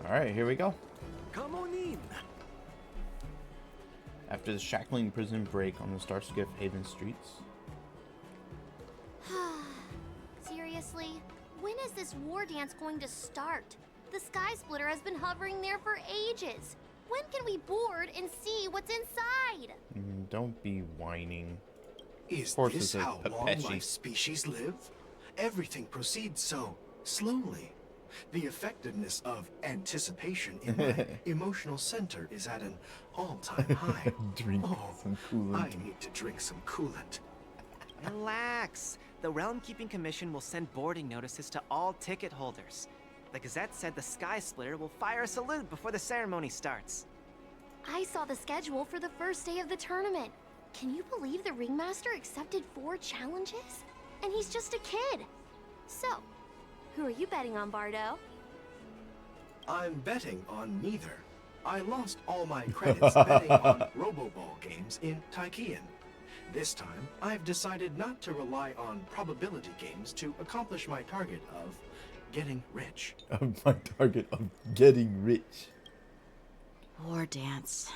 Alright, here we go. Come on in. After the shackling prison break on the Starskiff Haven streets. Seriously? When is this war dance going to start? The Sky Splitter has been hovering there for ages. When can we board and see what's inside? Don't be whining. Is Horse this is a how long Pepechi. my species live? Everything proceeds so slowly. The effectiveness of anticipation in my emotional center is at an all-time high. Drink some coolant. I need to drink some coolant. Relax. The Realm Keeping Commission will send boarding notices to all ticket holders. The Gazette said the Sky Splitter will fire a salute before the ceremony starts. I saw the schedule for the first day of the tournament. Can you believe the Ringmaster accepted 4 challenges? And he's just a kid. So, who are you betting on, Bardo? I'm betting on neither. I lost all my credits betting on Roboball games in Tykean. This time, I've decided not to rely on probability games to accomplish my target of getting rich. My target of getting rich. War dance.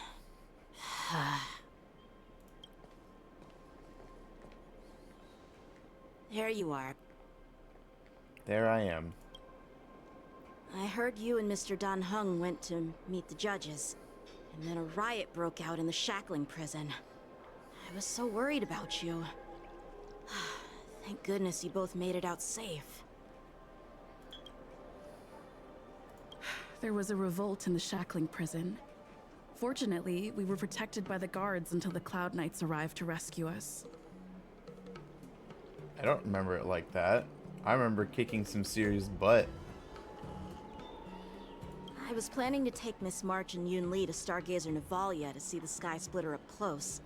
There you are. There I am. I heard you and Mr. Dan Heng went to meet the judges, and then a riot broke out in the shackling prison. I was so worried about you. Thank goodness you both made it out safe. There was a revolt in the shackling prison. Fortunately, we were protected by the guards until the Cloud Knights arrived to rescue us. I don't remember it like that. I remember kicking some serious butt. I was planning to take Miss March and Yoon Lee to Stargazer Navalia to see the Sky Splitter up close,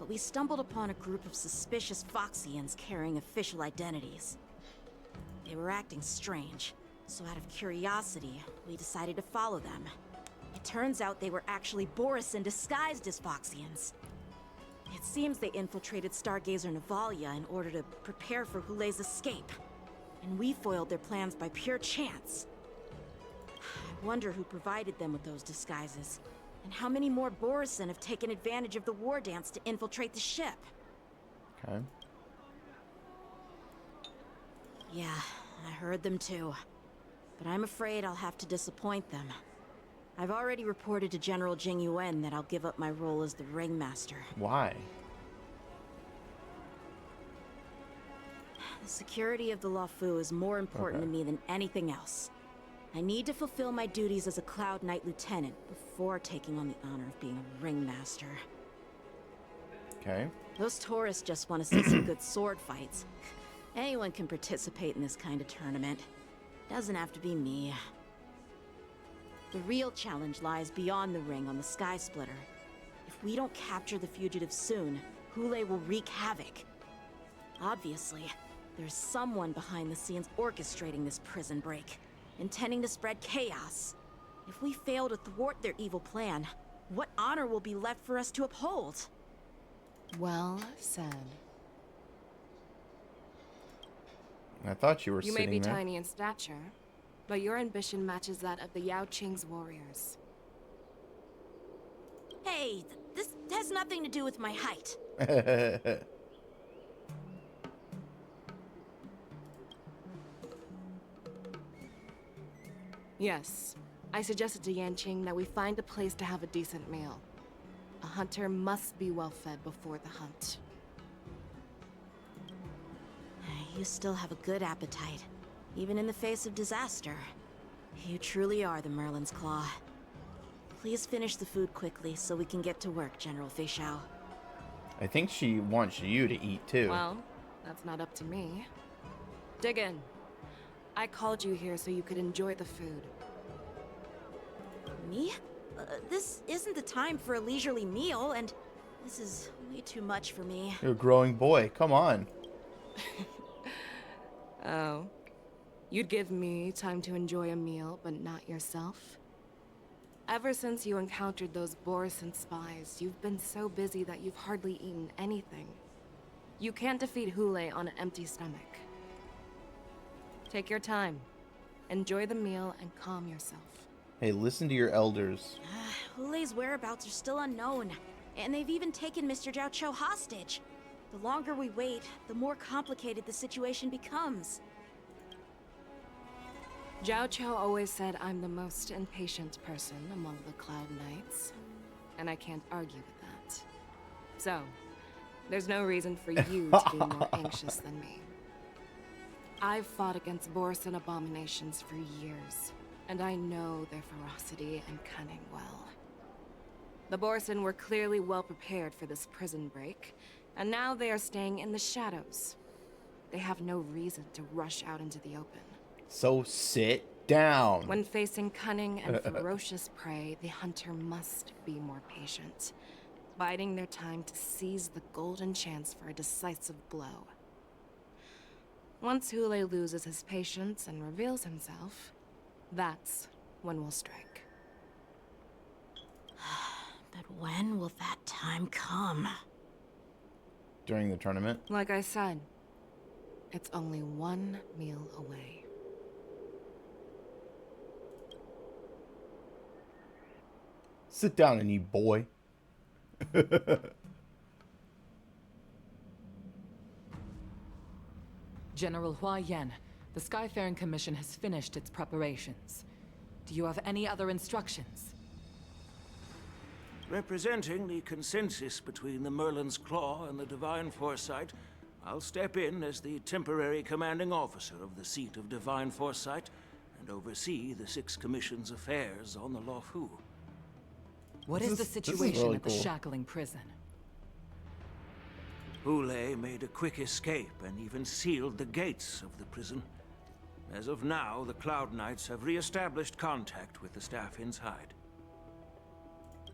but we stumbled upon a group of suspicious Foxians carrying official identities. They were acting strange, so out of curiosity, we decided to follow them. It turns out they were actually Borisin disguised as Foxians. It seems they infiltrated Stargazer Navalia in order to prepare for Hule's escape, and we foiled their plans by pure chance. I wonder who provided them with those disguises, and how many more Borisin have taken advantage of the war dance to infiltrate the ship. Okay. Yeah, I heard them too. But I'm afraid I'll have to disappoint them. I've already reported to General Jing Yuan that I'll give up my role as the Ringmaster. Why? The security of the Luofu is more important to me than anything else. I need to fulfill my duties as a Cloud Knight Lieutenant before taking on the honor of being a Ringmaster. Okay. Those tourists just want to see some good sword fights. Anyone can participate in this kind of tournament. Doesn't have to be me. The real challenge lies beyond the ring on the Sky Splitter. If we don't capture the fugitives soon, Hule will wreak havoc. Obviously, there's someone behind the scenes orchestrating this prison break, intending to spread chaos. If we fail to thwart their evil plan, what honor will be left for us to uphold? Well said. I thought you were You sitting may be there. tiny in stature, but your ambition matches that of the Yao Qing's warriors. Hey, this has nothing to do with my height. Yes, I suggested to Yanqing that we find a place to have a decent meal. A hunter must be well fed before the hunt. You still have a good appetite, even in the face of disaster. You truly are the Merlin's Claw. Please finish the food quickly so we can get to work, General Feixiao. I think she wants you to eat too. Well, that's not up to me. Dig in. I called you here so you could enjoy the food. Me? This isn't the time for a leisurely meal, and this is way too much for me. You're a growing boy. Come on. Oh. You'd give me time to enjoy a meal, but not yourself? Ever since you encountered those Borisin spies, you've been so busy that you've hardly eaten anything. You can't defeat Hule on an empty stomach. Take your time. Enjoy the meal and calm yourself. Hey, listen to your elders. Hulei's whereabouts are still unknown, and they've even taken Mr. Jiao Cho hostage. The longer we wait, the more complicated the situation becomes. Jiao Cho always said I'm the most impatient person among the Cloud Knights, and I can't argue with that. So, there's no reason for you to be more anxious than me. I've fought against Borson abominations for years, and I know their ferocity and cunning well. The Borson were clearly well prepared for this prison break, and now they are staying in the shadows. They have no reason to rush out into the open. So sit down. When facing cunning and ferocious prey, the hunter must be more patient, biding their time to seize the golden chance for a decisive blow. Once Hulei loses his patience and reveals himself, that's when we'll strike. But when will that time come? During the tournament? Like I said, it's only one meal away. Sit down and eat, boy. General Hua Yan, the Skyfaring Commission has finished its preparations. Do you have any other instructions? Representing the consensus between the Merlin's Claw and the Divine Foresight, I'll step in as the temporary commanding officer of the seat of Divine Foresight and oversee the 6 Commission's affairs on the Luofu. What This is the is situation really at the cool. shackling prison? Hulei made a quick escape and even sealed the gates of the prison. As of now, the Cloud Knights have re-established contact with the staff inside.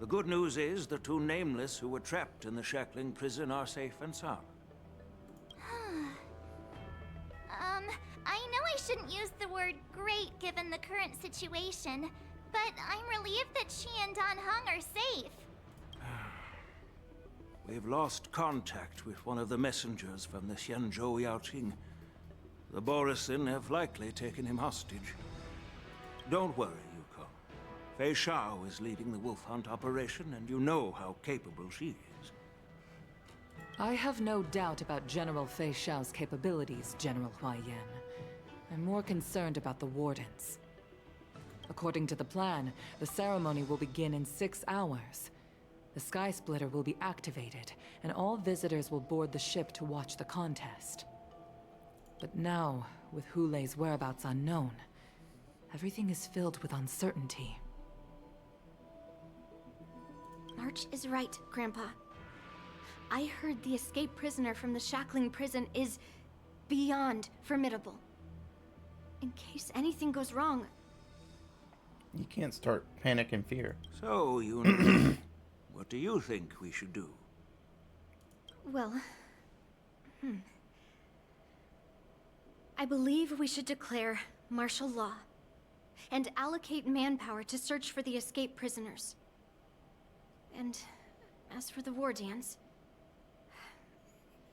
The good news is the 2 Nameless who were trapped in the shackling prison are safe and sound. I know I shouldn't use the word great given the current situation, but I'm relieved that she and Don Hung are safe. We've lost contact with one of the messengers from the Xianzhou Yaoqing. The Borisin have likely taken him hostage. Don't worry, Yuko. Fei Shao is leading the wolf hunt operation, and you know how capable she is. I have no doubt about General Fei Shao's capabilities, General Hua Yan. I'm more concerned about the Wardens. According to the plan, the ceremony will begin in 6 hours. The Sky Splitter will be activated, and all visitors will board the ship to watch the contest. But now, with Hulei's whereabouts unknown, everything is filled with uncertainty. March is right, Grandpa. I heard the escaped prisoner from the shackling prison is beyond formidable. In case anything goes wrong, You can't start panic and fear. So, Yun, what do you think we should do? well... I believe we should declare martial law and allocate manpower to search for the escaped prisoners. And as for the war dance,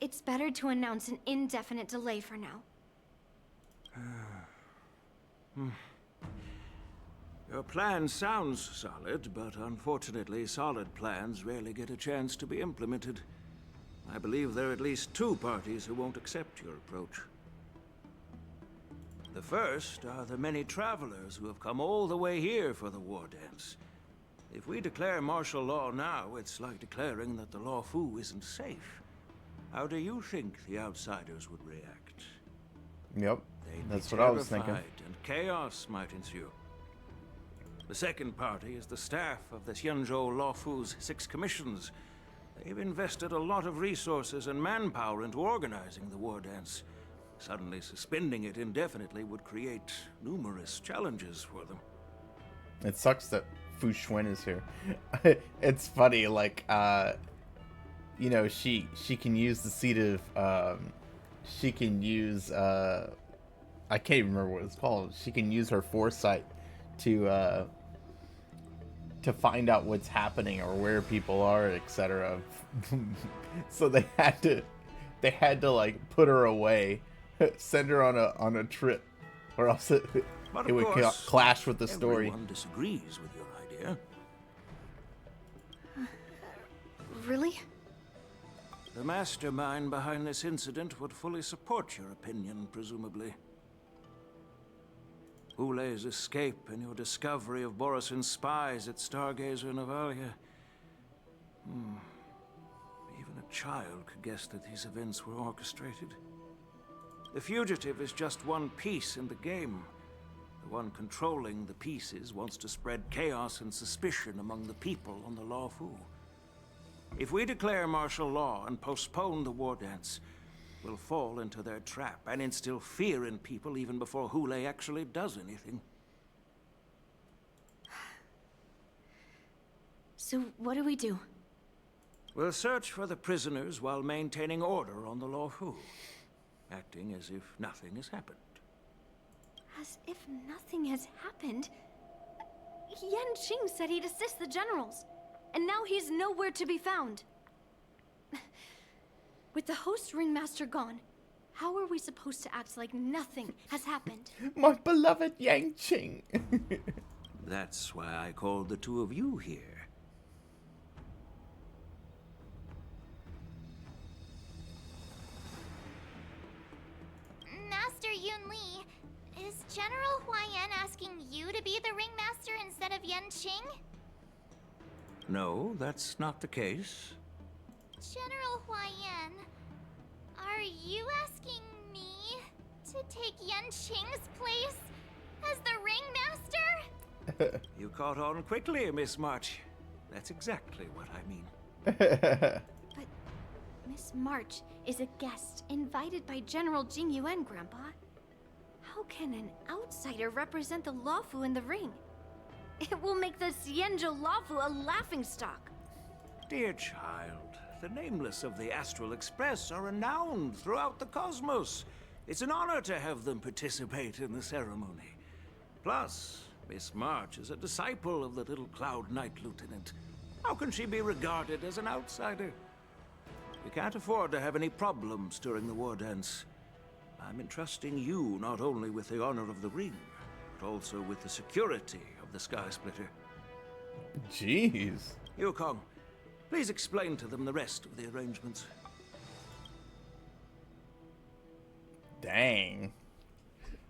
it's better to announce an indefinite delay for now. Your plan sounds solid, but unfortunately solid plans rarely get a chance to be implemented. I believe there are at least 2 parties who won't accept your approach. The first are the many travelers who have come all the way here for the war dance. If we declare martial law now, it's like declaring that the Luofu isn't safe. How do you think the outsiders would react? Yep. They'd That's be what I was thinking. terrified, and chaos might ensue. The second party is the staff of the Xianzhou Luofu's 6 commissions. They've invested a lot of resources and manpower into organizing the war dance. Suddenly suspending it indefinitely would create numerous challenges for them. It sucks that Fu Xuan is here. It's funny, like, you know, she can use the seat of, she can use, I can't even remember what it's called. She can use her foresight to find out what's happening or where people are, etc. So they had to like put her away, send her on a trip, or else But It of would course, clash with the story. everyone disagrees with your idea. Really? The mastermind behind this incident would fully support your opinion, presumably. Hule's escape and your discovery of Borisin's spies at Stargazer Navalia. Even a child could guess that these events were orchestrated. The fugitive is just one piece in the game. The one controlling the pieces wants to spread chaos and suspicion among the people on the Lawfu. If we declare martial law and postpone the war dance, we'll fall into their trap and instill fear in people even before Hule actually does anything. So what do we do? We'll search for the prisoners while maintaining order on the Lawfu, acting as if nothing has happened. As if nothing has happened? Yan Qing said he'd assist the generals, and now he's nowhere to be found. With the host ringmaster gone, how are we supposed to act like nothing has happened? My beloved Yang Qing. That's why I called the two of you here. Master Yun Li, is General Huaiyan asking you to be the ringmaster instead of Yan Qing? No, that's not the case. General Huaiyan, are you asking me to take Yan Qing's place as the ringmaster? You caught on quickly, Miss March. That's exactly what I mean. But Miss March is a guest invited by General Jing Yuan, Grandpa. How can an outsider represent the Lawfu in the ring? It will make the Xianzhou Lawfu a laughingstock. Dear child, the nameless of the Astral Express are renowned throughout the cosmos. It's an honor to have them participate in the ceremony. Plus, Miss March is a disciple of the little Cloud Knight Lieutenant. How can she be regarded as an outsider? We can't afford to have any problems during the war dance. I'm entrusting you not only with the honor of the ring, but also with the security of the Sky Splitter. Jeez. Yukong, please explain to them the rest of the arrangements. Dang.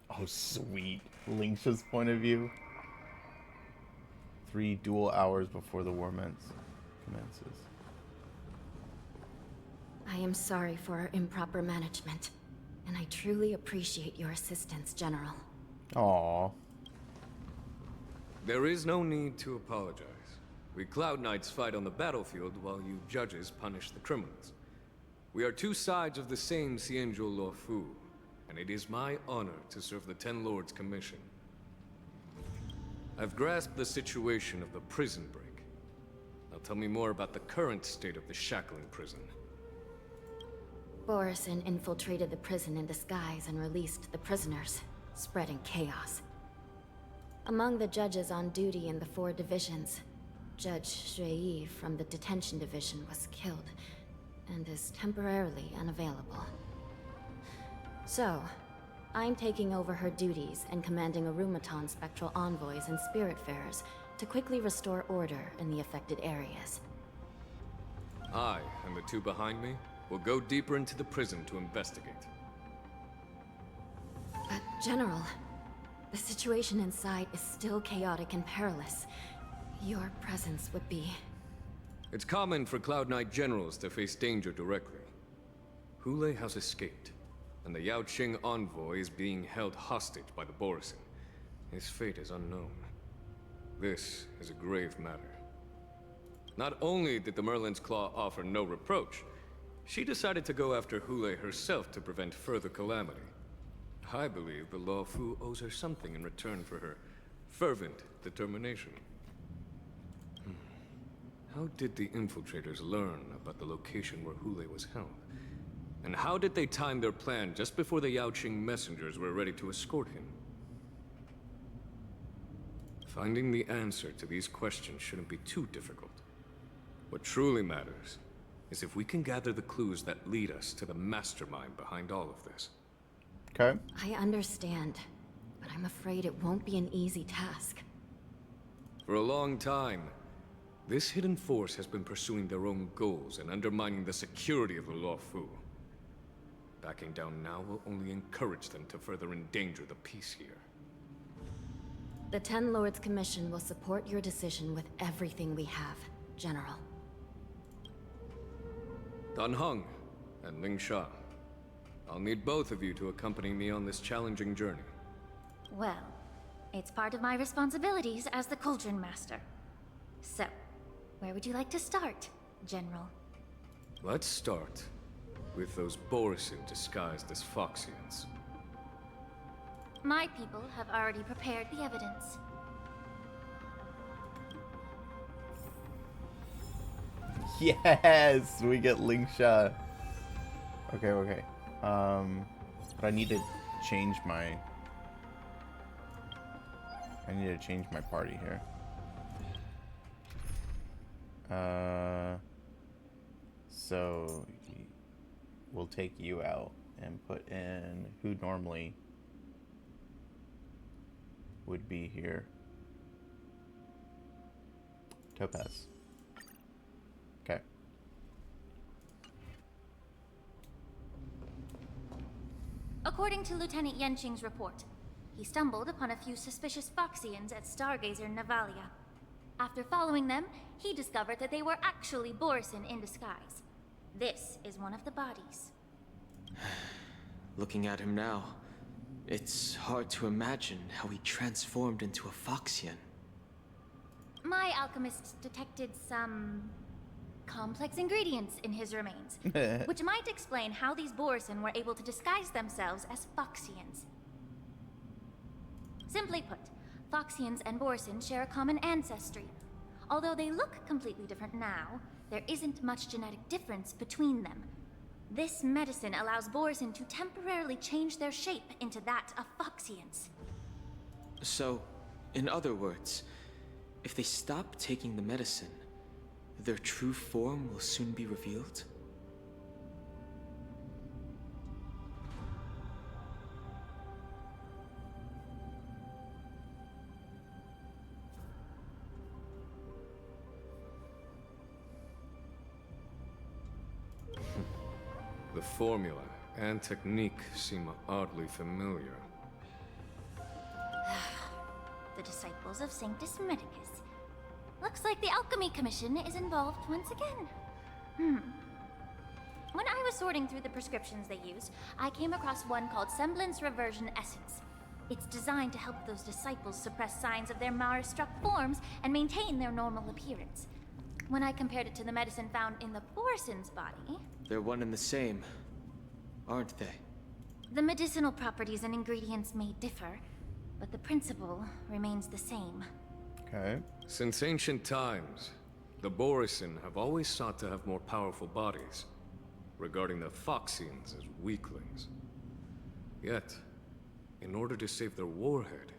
Oh, sweet. Lingsha's point of view. 3 dual hours before the war commences. I am sorry for our improper management, and I truly appreciate your assistance, General. Aww. There is no need to apologize. We Cloud Knights fight on the battlefield while you judges punish the criminals. We are two sides of the same Xianzhou Luofu, and it is my honor to serve the Ten Lords' commission. I've grasped the situation of the prison break. Now tell me more about the current state of the shackling prison. Borisin infiltrated the prison in disguise and released the prisoners, spreading chaos. Among the judges on duty in the 4 divisions, Judge Shui from the detention division was killed and is temporarily unavailable. So, I'm taking over her duties and commanding Arumaton spectral envoys and spiritfarers to quickly restore order in the affected areas. I, and the two behind me, will go deeper into the prison to investigate. But, General, the situation inside is still chaotic and perilous. Your presence would be... It's common for Cloud Knight generals to face danger directly. Hule has escaped, and the Yaoqing envoy is being held hostage by the Borisin. His fate is unknown. This is a grave matter. Not only did the Merlin's Claw offer no reproach, she decided to go after Hule herself to prevent further calamity. I believe the Luofu owes her something in return for her fervent determination. How did the infiltrators learn about the location where Hule was held? And how did they time their plan just before the Yaoqing messengers were ready to escort him? Finding the answer to these questions shouldn't be too difficult. What truly matters is if we can gather the clues that lead us to the mastermind behind all of this. Okay. I understand, but I'm afraid it won't be an easy task. For a long time, this hidden force has been pursuing their own goals and undermining the security of the Luofu. Backing down now will only encourage them to further endanger the peace here. The Ten Lords Commission will support your decision with everything we have, General. Dan Heng and Ling Sha. I'll need both of you to accompany me on this challenging journey. Well, it's part of my responsibilities as the Cauldron Master. So, where would you like to start, General? Let's start with those Borisin disguised as Foxians. My people have already prepared the evidence. Yes, we get Lingsha. Okay. But I need to change my party here. So we'll take you out and put in who normally would be here. Topaz. Okay. According to Lieutenant Yenqing's report, he stumbled upon a few suspicious Foxians at Stargazer Navalia. After following them, he discovered that they were actually Borisin in disguise. This is one of the bodies. Looking at him now, it's hard to imagine how he transformed into a Foxian. My alchemists detected some complex ingredients in his remains, which might explain how these Borisin were able to disguise themselves as Foxians. Simply put, Foxians and Borisin share a common ancestry. Although they look completely different now, there isn't much genetic difference between them. This medicine allows Borisin to temporarily change their shape into that of Foxians. So, in other words, if they stop taking the medicine, their true form will soon be revealed? The formula and technique seem oddly familiar. The disciples of Sanctus Medicus. Looks like the Alchemy Commission is involved once again. When I was sorting through the prescriptions they used, I came across one called Semblance Reversion Essence. It's designed to help those disciples suppress signs of their Mara-struck forms and maintain their normal appearance. When I compared it to the medicine found in the Borisin's body... They're one and the same, aren't they? The medicinal properties and ingredients may differ, but the principle remains the same. Okay. Since ancient times, the Borisin have always sought to have more powerful bodies, regarding the Foxians as weaklings. Yet, in order to save their warhead,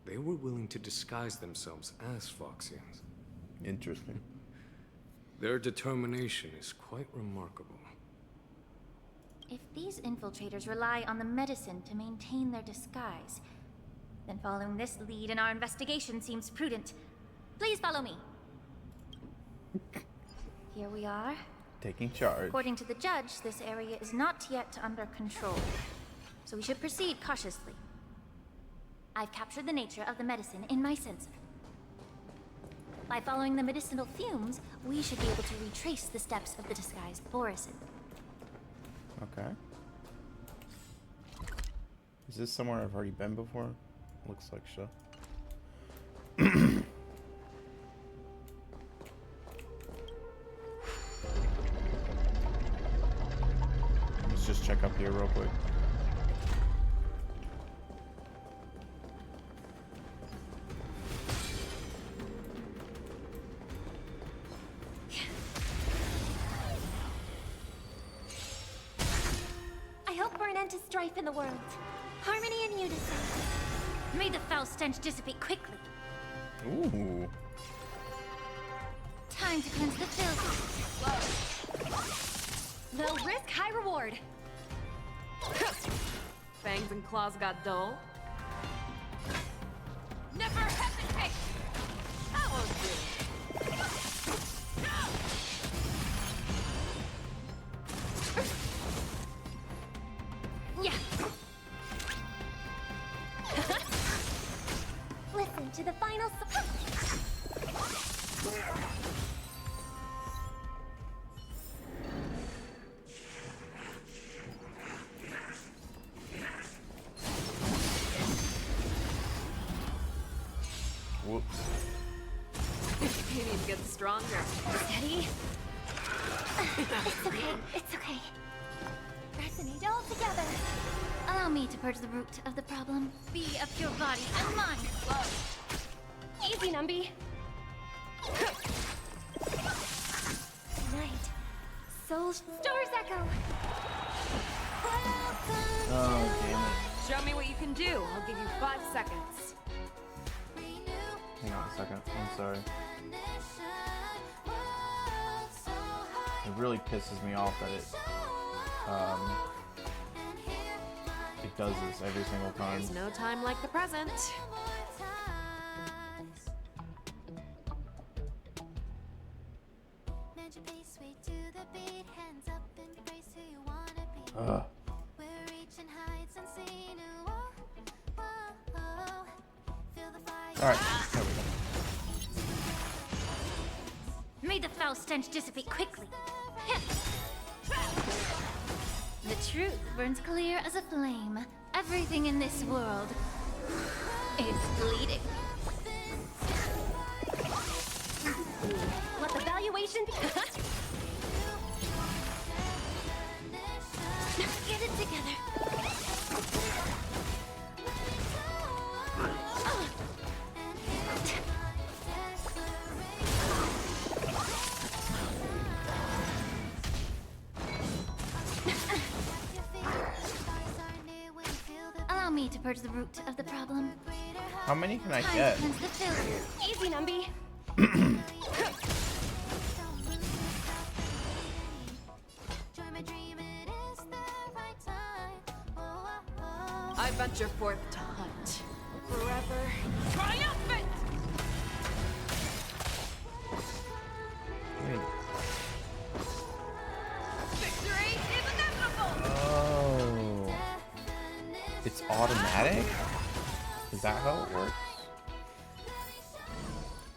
they were willing to disguise themselves as Foxians. Interesting. Their determination is quite remarkable. If these infiltrators rely on the medicine to maintain their disguise, then following this lead in our investigation seems prudent. Please follow me. Here we are. Taking charge. According to the judge, this area is not yet under control, so we should proceed cautiously. I've captured the nature of the medicine in my sensor. By following the medicinal fumes, we should be able to retrace the steps of the disguised Borisin. Okay. Is this somewhere I've already been before? Looks like so. Let's just check up here real quick. To strife in the world. Harmony and unison. May the foul stench dissipate quickly. Ooh. Time to cleanse the filthy. Low risk, high reward. Fangs and claws got dull. Never hesitate! That won't do. Yeah. Listen to the final Whoops. You need to get stronger. Steady. It's okay. It's okay. Resonate all together. Allow me to purge the root of the problem. Be of your body and mind. Easy, Numby. Tonight, Soul Stars Echo. Oh, damn it. Show me what you can do. I'll give you 5 seconds. Hang on a second. I'm sorry. It really pisses me off that it does this every single time. There's no time like the present. Ugh. Alright, there we go. May the foul stench dissipate quickly. The truth burns clear as a flame. Everything in this world is bleeding. Let the valuation be. Get it together. Allow me to purge the root of the problem. How many can I Time get? to cleanse the filth. Easy, Numby. I venture forth to hunt. Forever triumphant! Wait. Victory is inevitable! Oh. It's automatic? Is that how it works?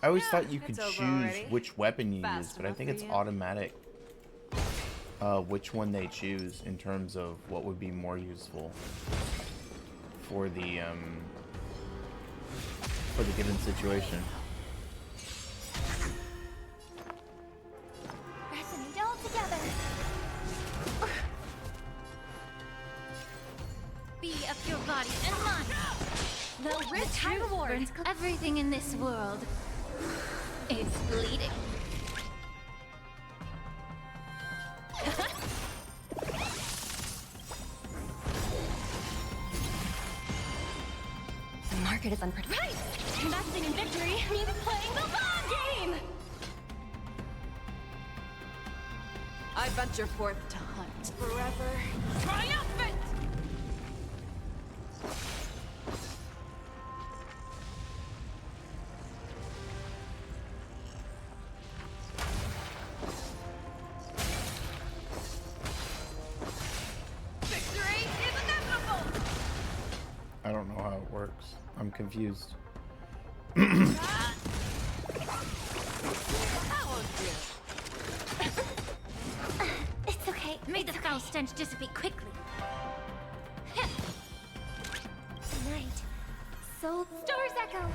I always thought you could it's over choose already. which weapon you use, Fast but I enough think for it's you. automatic. Which one they choose in terms of what would be more useful for the given situation. Resonate all together. Be of your body and mind. The rich reward burns everything in this world is bleeding. The market is unpredictable. Right! Investing in victory means playing the long game! I venture forth to hunt. Forever triumphant! Victory is inevitable! I don't know how it works. I'm confused. That won't do. It's okay. May the foul stench dissipate quickly. Tonight, Soul Stars Echo.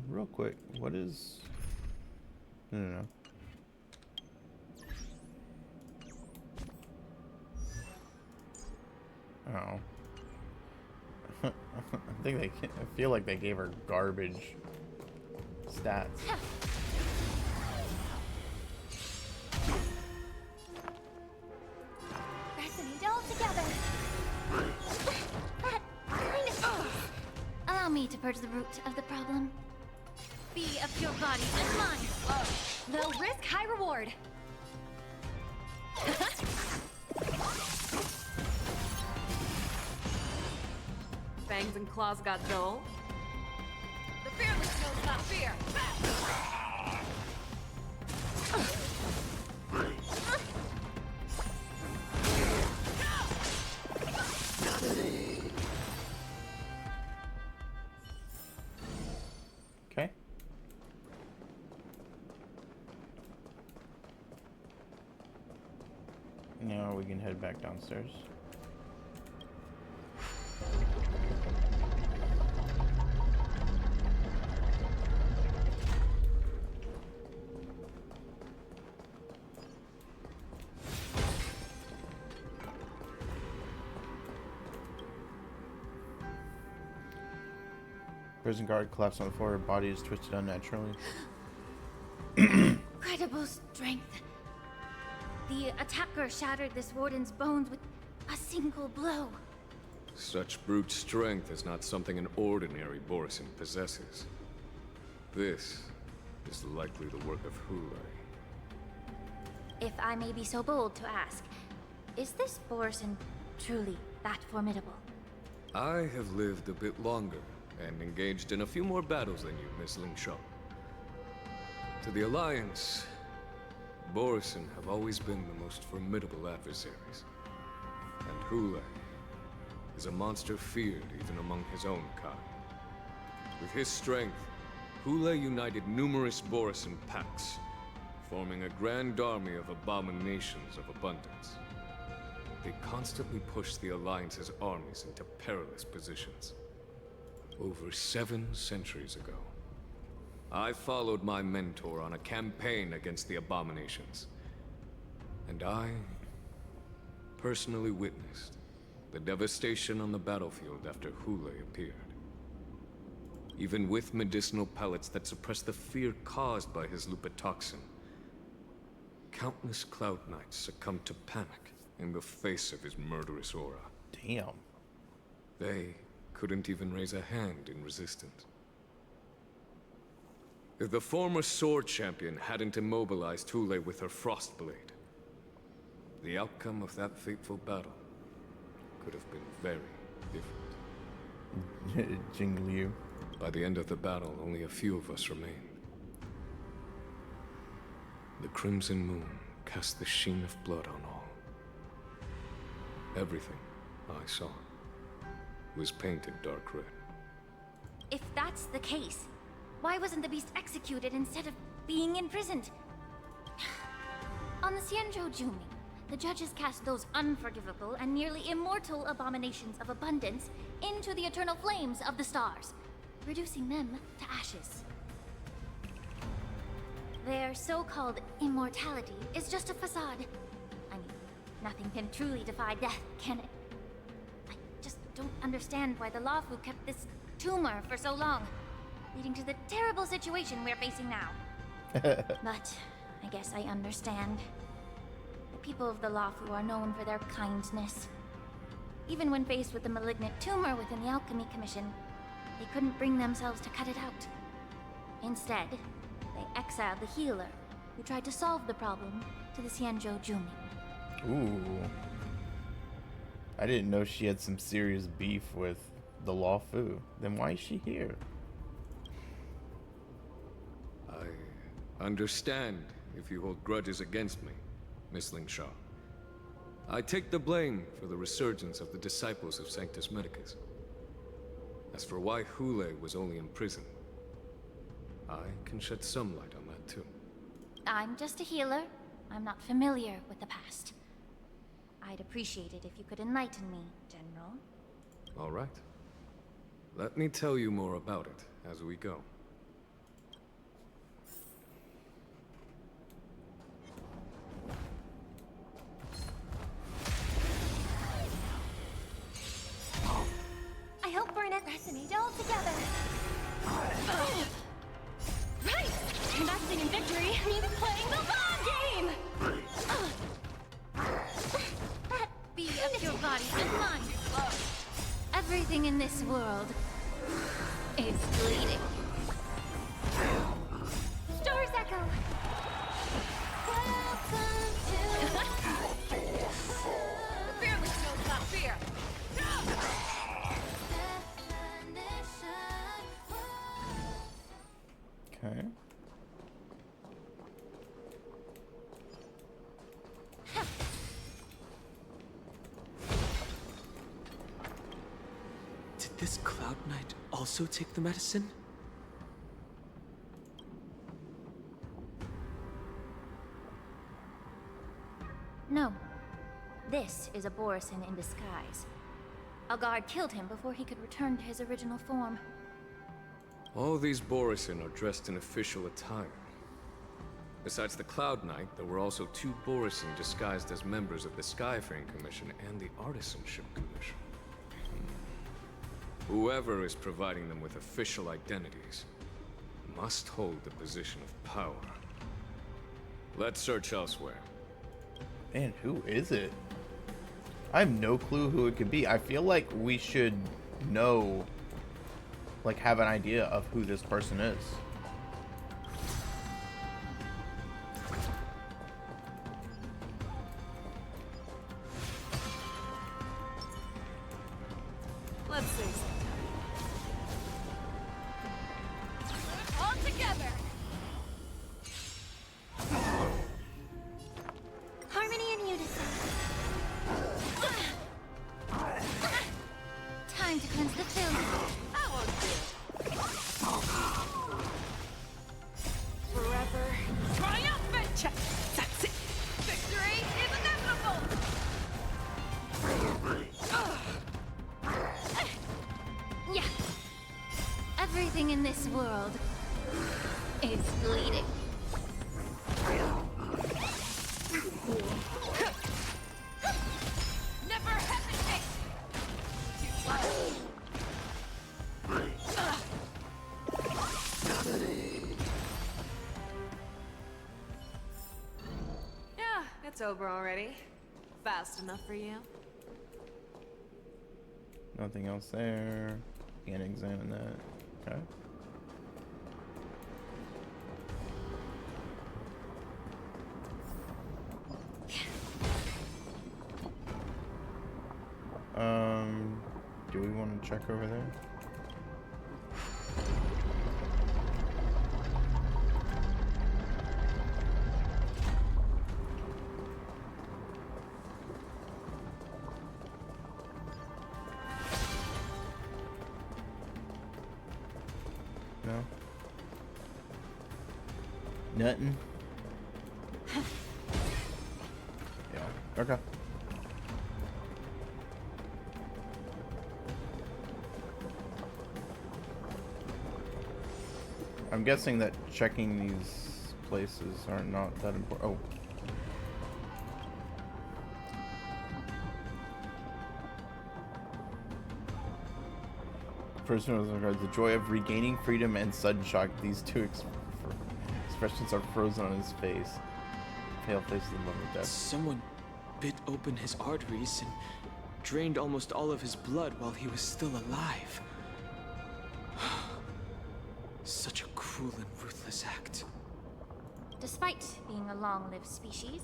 Real quick, what is... No. Oh. I feel like they gave her garbage stats. Resonate all together. That kind of... Allow me to purge the root of the problem. Be of your body and mind. Low risk, high reward. Fangs and claws got dull. The fearless knows not fear. Okay. Now we can head back downstairs. Prison guard collapsed on the floor. Her body is twisted unnaturally. Incredible strength. The attacker shattered this warden's bones with a single blow. Such brute strength is not something an ordinary Borisin possesses. This is likely the work of Hule. If I may be so bold to ask, is this Borisin truly that formidable? I have lived a bit longer and engaged in a few more battles than you, Miss Lingshaw. To the Alliance, Borisin have always been the most formidable adversaries. And Hule is a monster feared even among his own kind. With his strength, Hule united numerous Borisin packs, forming a grand army of abominations of abundance. They constantly pushed the Alliance's armies into perilous positions. Over 7 centuries ago, I followed my mentor on a campaign against the abominations. And I personally witnessed the devastation on the battlefield after Hule appeared. Even with medicinal pellets that suppressed the fear caused by his lupitoxin, countless Cloud Knights succumbed to panic in the face of his murderous aura. Damn. They couldn't even raise a hand in resistance. If the former sword champion hadn't immobilized Hule with her frost blade, the outcome of that fateful battle could have been very different. Jing Liu. By the end of the battle, only a few of us remained. The crimson moon cast the sheen of blood on all. Everything I saw was painted dark red. If that's the case, why wasn't the beast executed instead of being imprisoned? On the Xianzhou Jumi, the judges cast those unforgivable and nearly immortal abominations of abundance into the eternal flames of the stars, reducing them to ashes. Their so-called immortality is just a facade. I mean, nothing can truly defy death, can it? I just don't understand why the Luofu kept this tumor for so long, leading to the terrible situation we're facing now. But I guess I understand. The people of the Luofu are known for their kindness. Even when faced with the malignant tumor within the Alchemy Commission, they couldn't bring themselves to cut it out. Instead, they exiled the healer, who tried to solve the problem, to the Xianzhou Jumi. Ooh. I didn't know she had some serious beef with the Luofu. Then why is she here? I understand if you hold grudges against me, Miss Lingshaw. I take the blame for the resurgence of the disciples of Sanctus Medicus. As for why Hule was only in prison, I can shed some light on that too. I'm just a healer. I'm not familiar with the past. I'd appreciate it if you could enlighten me, General. All right. Let me tell you more about it as we go. I hope we're in it. Resonate all together. Right! Investing in victory means playing the long game! Be of your body and mind. Everything in this world is bleeding. this Cloud Knight also take the medicine? No. This is a Borisin in disguise. A guard killed him before he could return to his original form. All these Borisin are dressed in official attire. Besides the Cloud Knight, there were also 2 Borisin disguised as members of the Skyfaring Commission and the Artisanship Commission. Whoever is providing them with official identities must hold the position of power. Let's search elsewhere. Man, who is it? I have no clue who it could be. I feel like we should know, like, have an idea of who this person is. Let's see. All together. Harmony and unison. Time to cleanse the film. I won't do it. Forever triumphant. That's it. Victory is inevitable. Yeah. Everything in this world is bleeding. Never hesitate. Yeah, it's over already. Fast enough for you? Nothing else there. Can't examine that. Okay. Do we want to check over there? No? Nothing? Yeah, okay. I'm guessing that checking these places are not that important. Oh. Person with regards the joy of regaining freedom and sudden shock. These 2 expressions are frozen on his face. Pale face of the love of death. Someone bit open his arteries and drained almost all of his blood while he was still alive. Such a cruel and ruthless act. Despite being a long-lived species,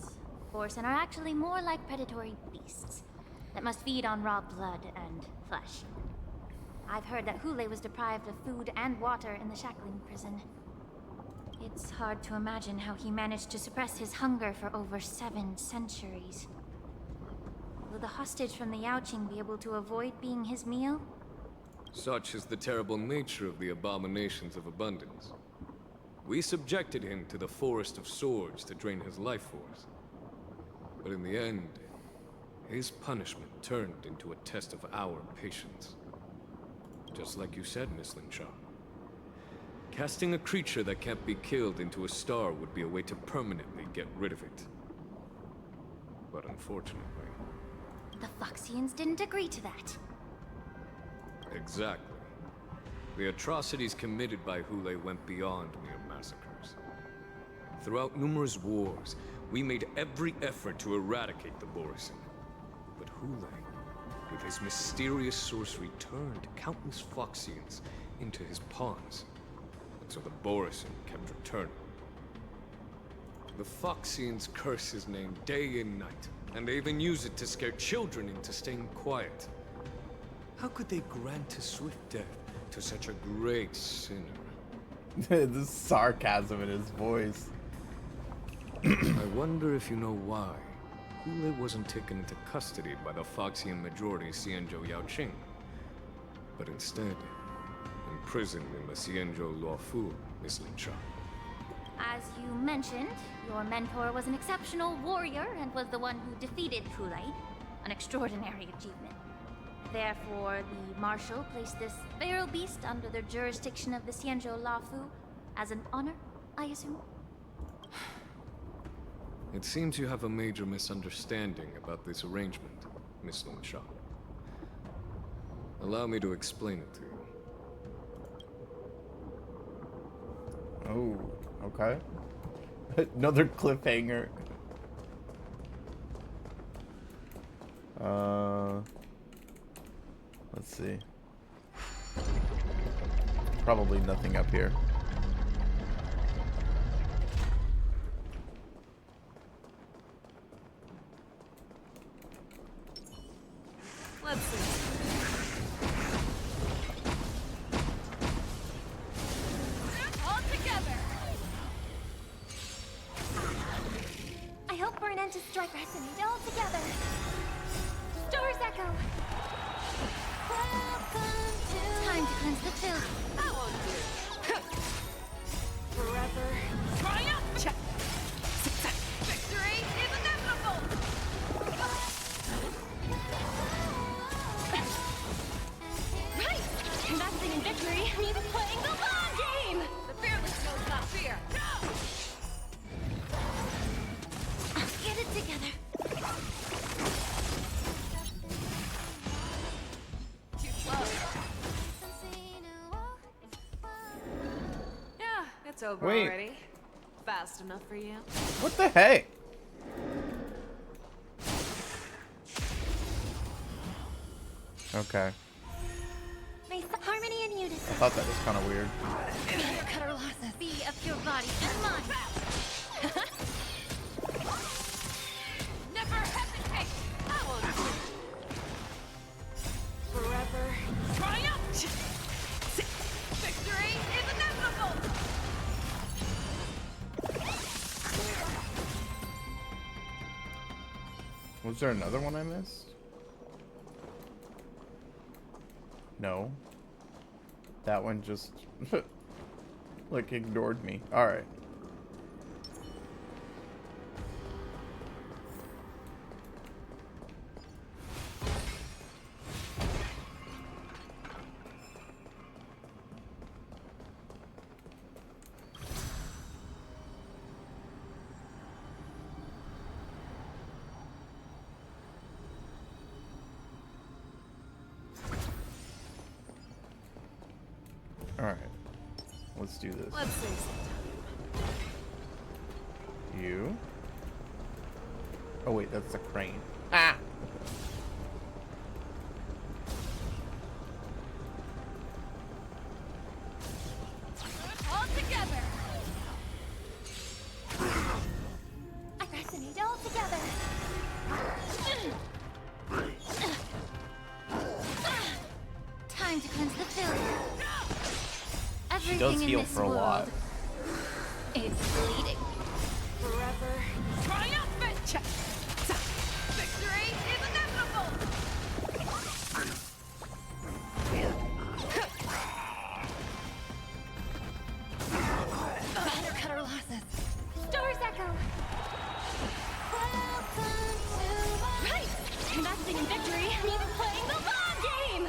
Borisin are actually more like predatory beasts that must feed on raw blood and flesh. I've heard that Hule was deprived of food and water in the shackling prison. It's hard to imagine how he managed to suppress his hunger for over 7 centuries. Will the hostage from the Yaoqing be able to avoid being his meal? Such is the terrible nature of the abominations of abundance. We subjected him to the Forest of Swords to drain his life force. But in the end, his punishment turned into a test of our patience. Just like you said, Miss Linshaw. Casting a creature that can't be killed into a star would be a way to permanently get rid of it. But unfortunately... The Foxians didn't agree to that. Exactly. The atrocities committed by Hule went beyond mere massacres. Throughout numerous wars, we made every effort to eradicate the Borisin. But Hule, with his mysterious sorcery, turned countless Foxians into his pawns. And so the Borisin kept returning. The Foxians curse his name day and night, and they even use it to scare children into staying quiet. How could they grant a swift death to such a great sinner? The sarcasm in his voice. I wonder if you know why Hule wasn't taken into custody by the Foxian majority Xianzhou Yaoqing. but instead, imprisoned in the Xianzhou Luofu, Miss Lin Sha. As you mentioned, your mentor was an exceptional warrior and was the one who defeated Kulei, an extraordinary achievement. Therefore, the Marshal placed this feral beast under the jurisdiction of the Xianzhou Luofu as an honor, I assume? It seems you have a major misunderstanding about this arrangement, Miss Lin Sha. Allow me to explain it to you. Oh, okay. Another cliffhanger. Let's see. Probably nothing up here. Let's see. All together! I hope for an end to strike resonate all together. Stars echo. Welcome to time to cleanse the filth. That won't do. Forever. Triumph! Check. Success. Victory is inevitable! Right! Investing in victory means playing the long game! The fearless knows not fear. No! Get it together. Too slow. Yeah, it's over Wait. already. Fast enough for you? What the heck? Okay. Nice harmony and I unison. thought that was kind of weird. Cut our losses. Be of your body and mind. Never hesitate! I won't do. Forever. Triumph! Victory is inevitable! Was there another one I missed? No. That one just like ignored me. All right. Alright. Let's do this. Let's save some time. You. Oh wait, that's the crane. Ah! All together. I resonate all together. Time to cleanse the filth. She Everything does in heal this for a lot. world is bleeding. Forever. Triumphant! Check. Victory is inevitable! Better cut our losses. Stars echo. Welcome to right. Investing in victory means playing the long game.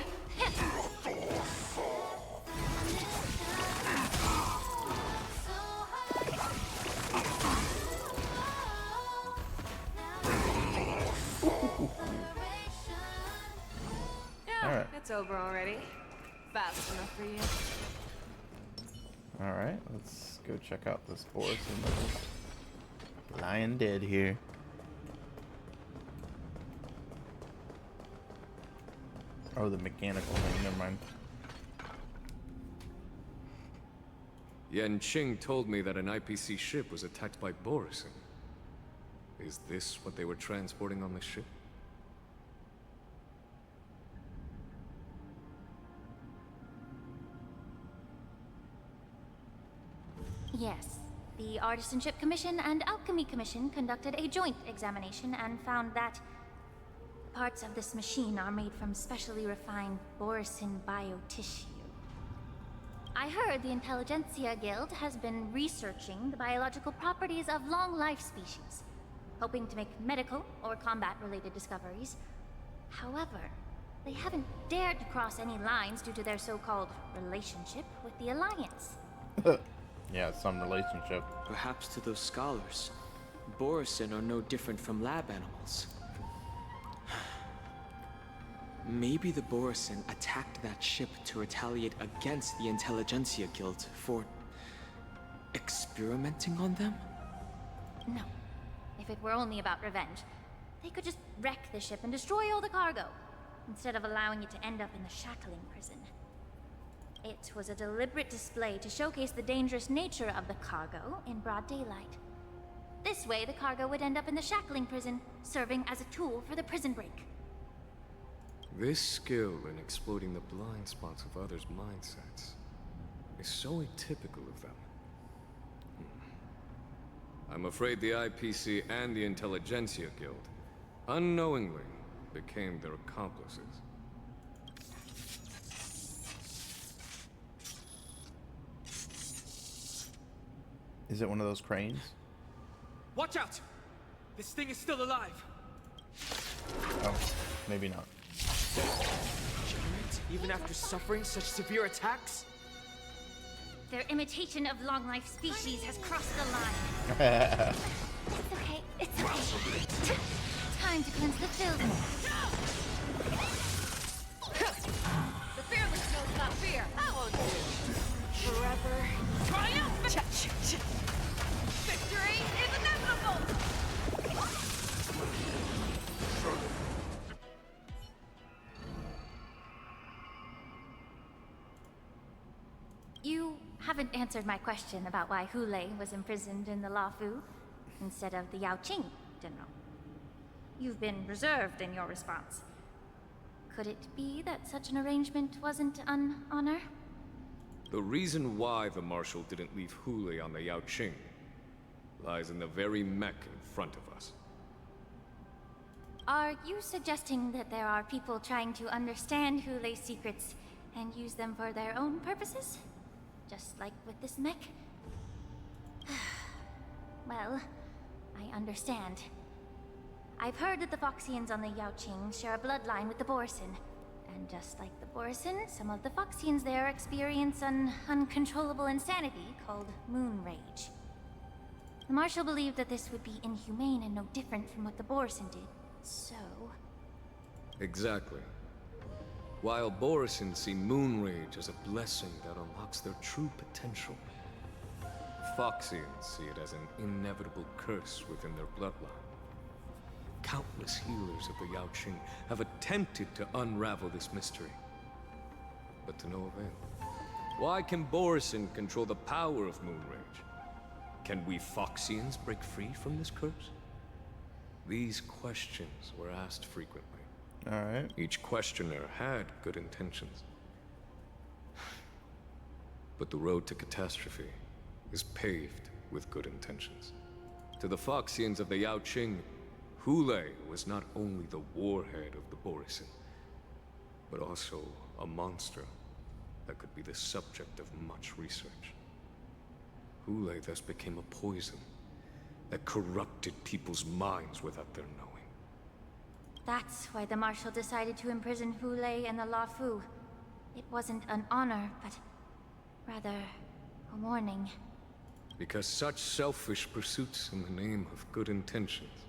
Yeah, Alright. it's over already. Fast enough for you. Alright, let's go check out this Boris and just lying dead here. Oh, the mechanical thing, never mind. Yan Qing told me that an IPC ship was attacked by Borison. Is this what they were transporting on the ship? Yes. The Artisanship Commission and Alchemy Commission conducted a joint examination and found that, parts of this machine are made from specially refined Borisin biotissue. I heard the Intelligentsia Guild has been researching the biological properties of long-life species, hoping to make medical or combat-related discoveries. However, they haven't dared to cross any lines due to their so-called relationship with the Alliance. Yeah, some relationship. Perhaps to those scholars, Borisin are no different from lab animals. Maybe the Borisin attacked that ship to retaliate against the Intelligentsia Guild for experimenting on them? No. If it were only about revenge, they could just wreck the ship and destroy all the cargo, instead of allowing it to end up in the shackling prison. It was a deliberate display to showcase the dangerous nature of the cargo in broad daylight. This way, the cargo would end up in the shackling prison, serving as a tool for the prison break. This skill in exploiting the blind spots of others' mindsets is so atypical of them. I'm afraid the IPC and the Intelligentsia Guild unknowingly became their accomplices. Is it one of those cranes? Watch out! This thing is still alive! Oh, maybe not. Giant, even after suffering such severe attacks? Their imitation of long-life species has crossed the line. It's okay, it's okay. Time to cleanse the building. The fearless knows not fear. That won't do. Forever. Triumph! Victory is inevitable! You haven't answered my question about why Hule was imprisoned in the Lafu instead of the Yaoqing, General. You've been reserved in your response. Could it be that such an arrangement wasn't an honor? The reason why the Marshal didn't leave Hule on the Yaoqing lies in the very mech in front of us. Are you suggesting that there are people trying to understand Hule's secrets and use them for their own purposes? Just like with this mech? Well, I understand. I've heard that the Foxians on the Yaoqing share a bloodline with the Borisin. And just like the Borisin, some of the Foxians there experience an uncontrollable insanity called moon rage. The Marshal believed that this would be inhumane and no different from what the Borisin did, so... Exactly. While Borisin see moon rage as a blessing that unlocks their true potential, Foxians see it as an inevitable curse within their bloodline. Countless healers of the Yaoqing have attempted to unravel this mystery, but to no avail. Why can Borisin control the power of moon rage? Can we Foxians break free from this curse? These questions were asked frequently. Alright. Each questioner had good intentions. But the road to catastrophe is paved with good intentions. To the Foxians of the Yaoqing, Hule was not only the warhead of the Borisin, but also a monster that could be the subject of much research. Hule thus became a poison that corrupted people's minds without their knowing. That's why the Marshal decided to imprison Hule and the Lafu. It wasn't an honor, but rather a warning. Because such selfish pursuits in the name of good intentions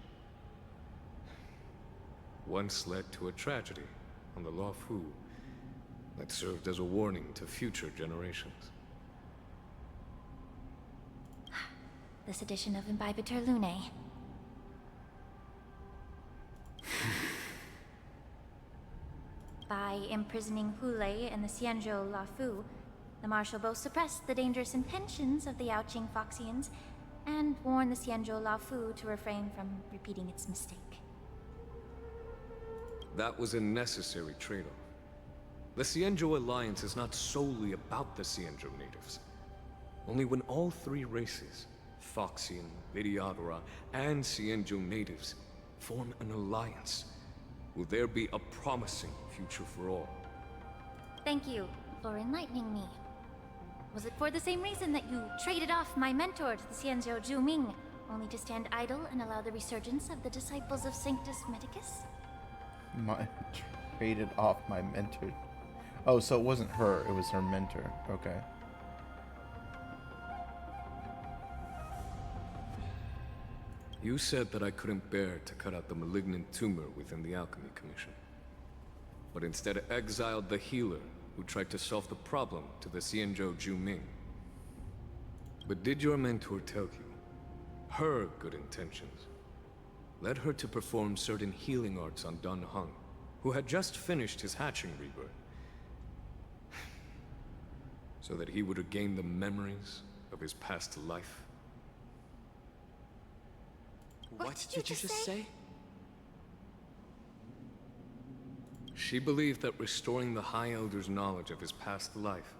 once led to a tragedy on the Lafu that served as a warning to future generations. This edition of Imbibitor Lunae. By imprisoning Hule and the Xianzhou Lafu, the Marshal both suppressed the dangerous intentions of the Yaoqing Foxians and warned the Xianzhou Lafu to refrain from repeating its mistake. That was a necessary trade-off. The Xianzhou Alliance is not solely about the Xianzhou natives. Only when all three races, Foxian, Vidyadhara, and Xianzhou natives, form an alliance, will there be a promising future for all. Thank you for enlightening me. Was it for the same reason that you traded off my mentor to the Xianzhou Zhuming, only to stand idle and allow the resurgence of the disciples of Sanctus Medicus? Traded off my mentor. Oh, so it wasn't her, it was her mentor. Okay. You said that I couldn't bear to cut out the malignant tumor within the Alchemy Commission, but instead exiled the healer who tried to solve the problem to the Xianzhou Zhuming. But did your mentor tell you her good intentions led her to perform certain healing arts on Dun Hung, who had just finished his hatching rebirth, so that he would regain the memories of his past life? What did you just say? She believed that restoring the High Elder's knowledge of his past life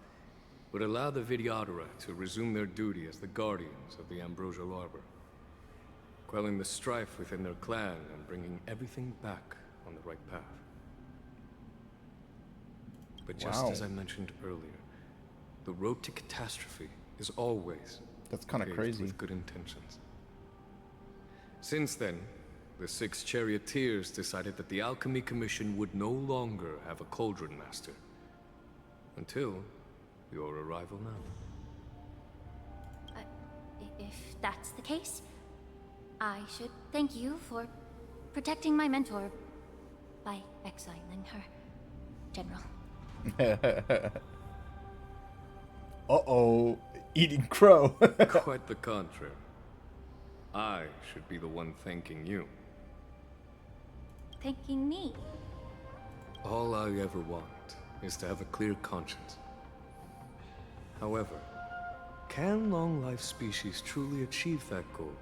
would allow the Vidyadhara to resume their duty as the guardians of the Ambrosial Arbor, quelling the strife within their clan and bringing everything back on the right path. But just as I mentioned earlier, the road to catastrophe is always That's kind of paved crazy. with good intentions. Since then, the 6 charioteers decided that the Alchemy Commission would no longer have a cauldron master. Until your arrival now. If that's the case, I should thank you for protecting my mentor by exiling her, General. Uh-oh. Eating crow. Quite the contrary. I should be the one thanking you. Thanking me? All I ever want is to have a clear conscience. However, can long-life species truly achieve that goal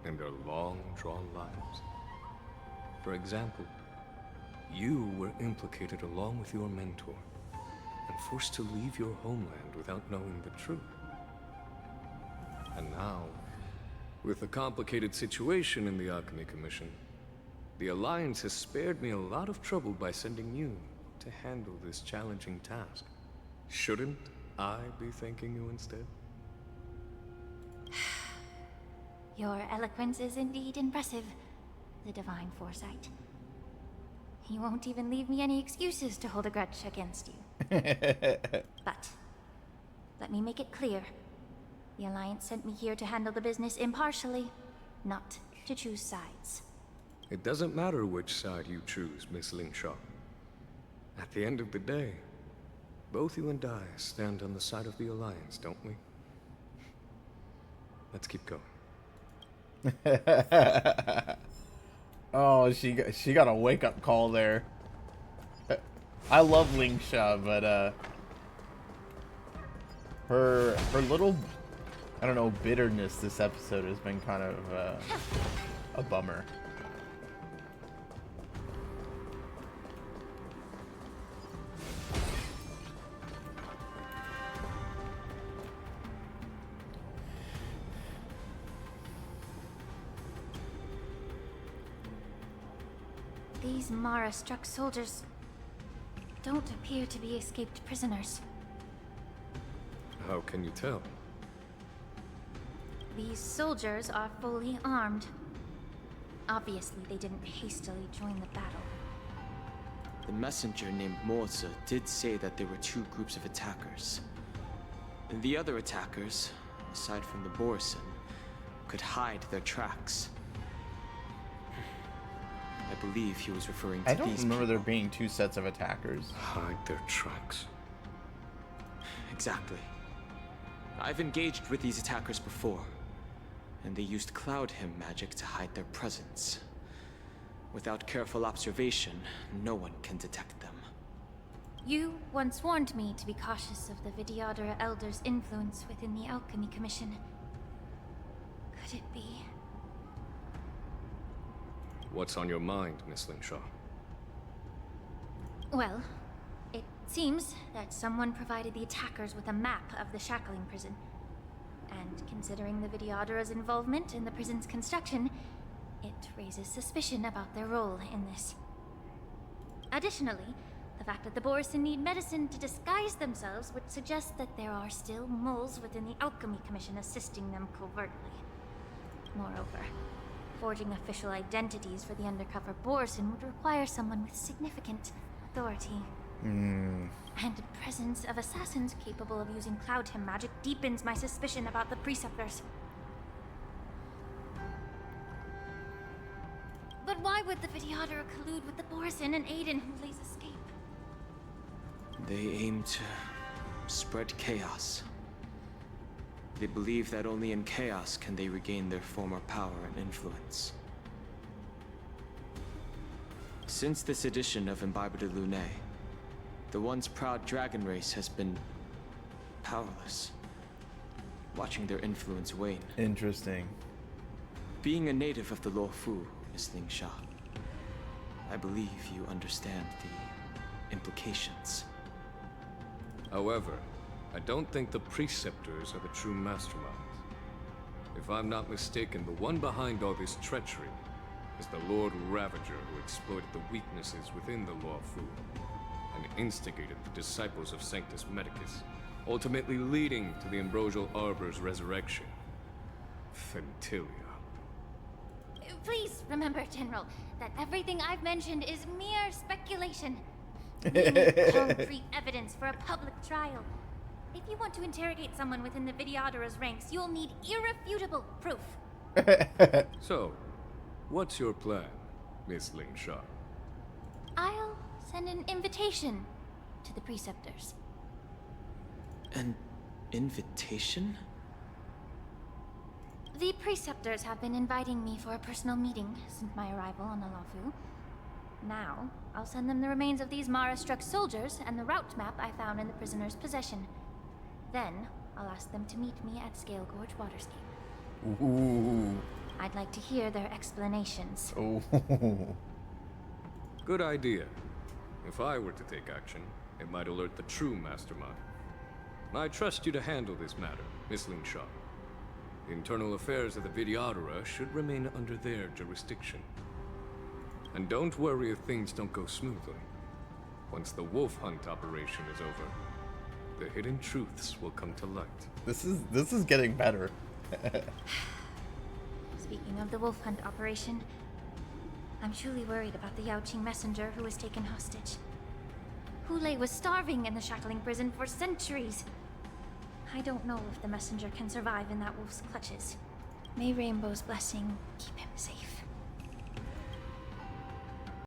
in their long-drawn lives? For example, you were implicated along with your mentor and forced to leave your homeland without knowing the truth. And now, with the complicated situation in the Alchemy Commission, the Alliance has spared me a lot of trouble by sending you to handle this challenging task. Shouldn't I be thanking you instead? Your eloquence is indeed impressive, the divine foresight. You won't even leave me any excuses to hold a grudge against you. But, let me make it clear. The Alliance sent me here to handle the business impartially, not to choose sides. It doesn't matter which side you choose, Miss Lingshaw. At the end of the day, both you and I stand on the side of the Alliance, don't we? Let's keep going. Oh, she got a wake-up call there. I love Lingsha, but her little, I don't know, bitterness this episode has been kind of a bummer. These Mara-struck soldiers don't appear to be escaped prisoners. How can you tell? These soldiers are fully armed. Obviously, they didn't hastily join the battle. The messenger named Moza did say that there were 2 groups of attackers. The other attackers, aside from the Borison, could hide their tracks. I believe he was referring to I don't these remember there people. being 2 sets of attackers. Hide their tracks. Exactly. I've engaged with these attackers before, and they used Cloud Hymn magic to hide their presence. Without careful observation, no one can detect them. You once warned me to be cautious of the Vidyadhara Elder's influence within the Alchemy Commission. Could it be? What's on your mind, Miss Lingshaw? Well, it seems that someone provided the attackers with a map of the shackling prison. And considering the Vidyadhara's involvement in the prison's construction, it raises suspicion about their role in this. Additionally, the fact that the Borison need medicine to disguise themselves would suggest that there are still moles within the Alchemy Commission assisting them covertly. Moreover, forging official identities for the undercover Borison would require someone with significant authority. And the presence of assassins capable of using Cloudhim magic deepens my suspicion about the Preceptors. But why would the Videodora collude with the Borison and aid in Hule's escape? They aim to spread chaos. They believe that only in chaos can they regain their former power and influence. Since this edition of Imbibe de Lunae, the once proud dragon race has been powerless, watching their influence wane. Interesting. Being a native of the Luofu, Miss Ling Sha, I believe you understand the implications. However, I don't think the Preceptors are the true masterminds. If I'm not mistaken, the one behind all this treachery is the Lord Ravager who exploited the weaknesses within the Luofu and instigated the disciples of Sanctus Medicus, ultimately leading to the Ambrosial Arbor's resurrection. Fentilia. Please remember, General, that everything I've mentioned is mere speculation. We need concrete evidence for a public trial. If you want to interrogate someone within the Videodora's ranks, you'll need irrefutable proof. So, what's your plan, Miss Ling Sha? I'll send an invitation to the Preceptors. An invitation? The Preceptors have been inviting me for a personal meeting since my arrival on the Luofu. Now, I'll send them the remains of these Mara-struck soldiers and the route map I found in the prisoner's possession. Then, I'll ask them to meet me at Scale Gorge Waterscape. Ooh. I'd like to hear their explanations. Oh. Good idea. If I were to take action, it might alert the true mastermind. I trust you to handle this matter, Miss Ling Sha. The internal affairs of the Videodora should remain under their jurisdiction. And don't worry if things don't go smoothly. Once the wolf hunt operation is over, the hidden truths will come to light. This is getting better. Speaking of the wolf hunt operation, I'm truly worried about the Yaoqing messenger who was taken hostage. Hule was starving in the shackling prison for centuries. I don't know if the messenger can survive in that wolf's clutches. May Rainbow's blessing keep him safe.